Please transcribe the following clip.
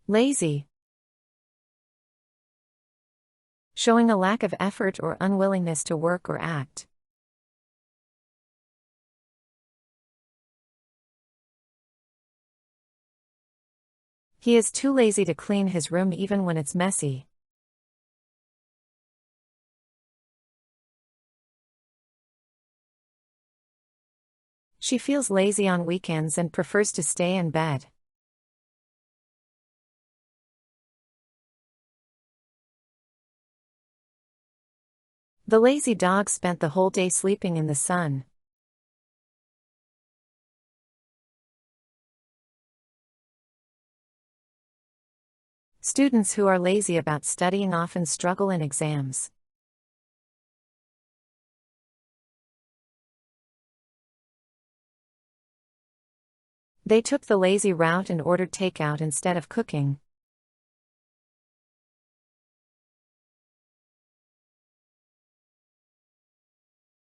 Lazy. Showing a lack of effort or unwillingness to work or act. He is too lazy to clean his room even when it's messy. She feels lazy on weekends and prefers to stay in bed. The lazy dog spent the whole day sleeping in the sun. Students who are lazy about studying often struggle in exams. They took the lazy route and ordered takeout instead of cooking.